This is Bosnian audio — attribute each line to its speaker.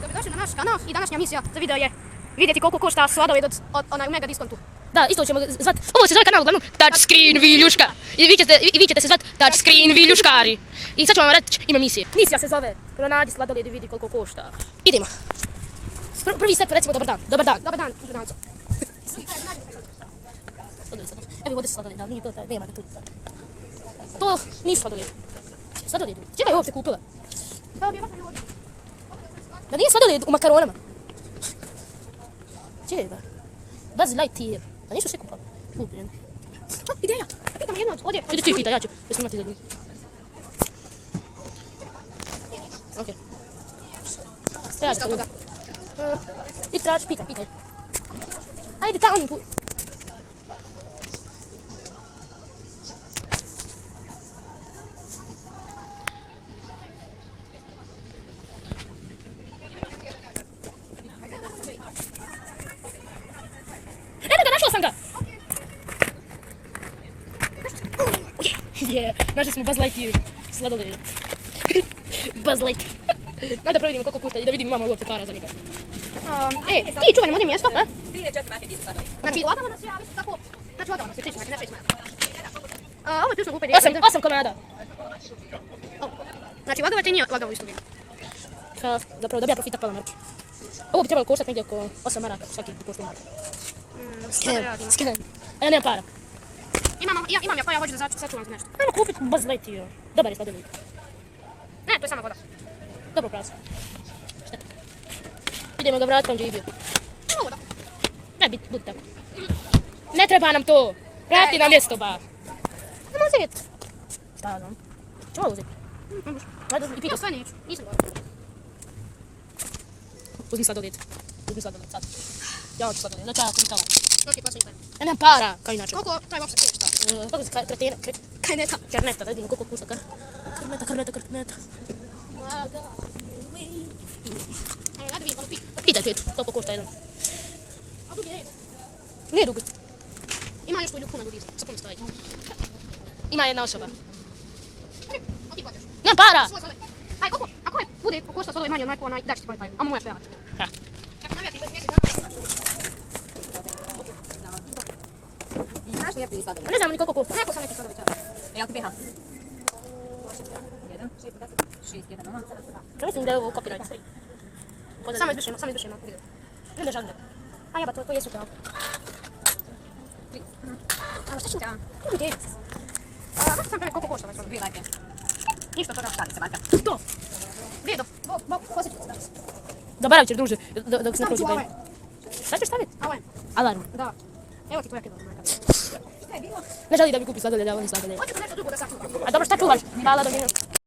Speaker 1: Dobrodošli na naš kanal i današnja misija za video je vidjeti koliko košta sladoled od onaj u mega diskontu.
Speaker 2: Da, isto ćemo zvati, ovo se zove kanal uglavnom Touchscreen Viljuška. I vi ćete se zvati Touchscreen Viljuškari. I sad ću vam reći ime misije. Misija se zove pronađi sladoled i vidi koliko košta. Idemo. Prvi step recimo dobar dan. Dobar dan.
Speaker 1: Dobar dan, danco.
Speaker 2: Evo ovdje se sladoled, ali nije to, nema ga tu. To nisu sladoled. Sladoled, čega je uopće kupila? Da nije sladoled u makaronama. Čega? Buzz Lightyear. Da nisu sve kupali. Kupljen.
Speaker 1: Ideja, pitam jedno od ovdje.
Speaker 2: Idi ti pita, ja ću snimati za njih. Okej. Ja ću toga. Idi traži, pitaj. Ajde tamo put. Našla sam ga! Našli smo Buzz Lightyear. Sladoled. Buzz Lightyear. Ajde provjerimo koliko košta i da vidimo imamo uopće para za njega.
Speaker 1: Ti čuvaj nam ovdje mjesto, a?
Speaker 3: 3-4 mati isto sladoled.
Speaker 1: Znači odavno nas javi tako, znači odavno nas je 6 mati, ne 6 mati. Ovo je ključno kupanje.
Speaker 2: 8 komada.
Speaker 1: Znači vodovat i nije lagao isto vrijeme.
Speaker 2: Zapravo dobija profita pola marke. Ovo bi trebalo koštati negdje oko 8 maraka svaki poštu marka. Skener. A ja nemam para.
Speaker 1: Imam ja pa ja hoću da sačuvam za nešto.
Speaker 2: Ajmo kupiti Buzz Lightyear. Dobar je sladoled.
Speaker 1: Ne, to je sama voda.
Speaker 2: Dobro pravo. Šteta. Idemo ga vratiti on gdje je bio.
Speaker 1: Samo voda.
Speaker 2: Ne, budi tako. Ne treba nam to. Vrati na mjesto, ba.
Speaker 1: Nemo uzeti.
Speaker 2: Šta znam? Ču malo uzeti? Ajde, i
Speaker 1: Ja
Speaker 2: pitaj.
Speaker 1: sve neću, nisam voda.
Speaker 2: Uzmi sladoled. Uzmi sladoled, sad. Ja hoću sladoled, znači ja kupit ovo.
Speaker 1: Ok, pa sve izgledam.
Speaker 2: Ja nemam para, kao inače.
Speaker 1: Koliko taj uopšte košta?
Speaker 2: Kako se kretena? Karneta, da vidimo koliko košta karneta.
Speaker 1: Ajde vidim, ono pi.
Speaker 2: Pitaj tetu, koliko košta jedan.
Speaker 1: A dugi red.
Speaker 2: Nije dugo.
Speaker 1: Ima još koju ljubu na dugi, sa puno stoji.
Speaker 2: Ima jedna osoba.
Speaker 1: A ti plaćaš.
Speaker 2: Nemam para!
Speaker 1: Svoj sladoled. Aj, koliko? Ako je bude košta sladoled manje od najko onaj, daći ti tvoj taj. Amo moja pevati.
Speaker 2: Ha.
Speaker 1: Kako navijati bez mjesec dana.
Speaker 3: Znaš li jefti sladoled?
Speaker 2: Ne znam ni koliko košta.
Speaker 1: Rekao sam neki sladoled.
Speaker 3: Jel ti BH? 1, 6, 1, 0.
Speaker 2: Ja mislim da je ovo copyright free.
Speaker 1: Samo izbrišemo video.
Speaker 2: Ne da žalim.
Speaker 1: A jeba, to jesu kao.
Speaker 3: A šta ću?
Speaker 2: Gdje?
Speaker 1: Zašto sam prvi koliko košta ovaj sladoled?
Speaker 3: 2 lajke.
Speaker 1: Ništa toga.
Speaker 3: Šali se, Marka.
Speaker 2: To!
Speaker 1: Vijedo, posjeću se danas.
Speaker 2: Dobar večer, druže, dok se ne
Speaker 1: Stavit ću
Speaker 2: prođe.
Speaker 1: ovaj.
Speaker 2: Šta ćeš staviti?
Speaker 1: Ovaj.
Speaker 2: Alarm.
Speaker 1: Da. Evo ti tvoja kida.
Speaker 3: Šta je bilo?
Speaker 2: Ne želi da mi kupi sladoled, ja volim sladoled.
Speaker 1: Hoću nešto drugo da sakuvam.
Speaker 2: A dobro, šta čuvaš? Hvala, dobro.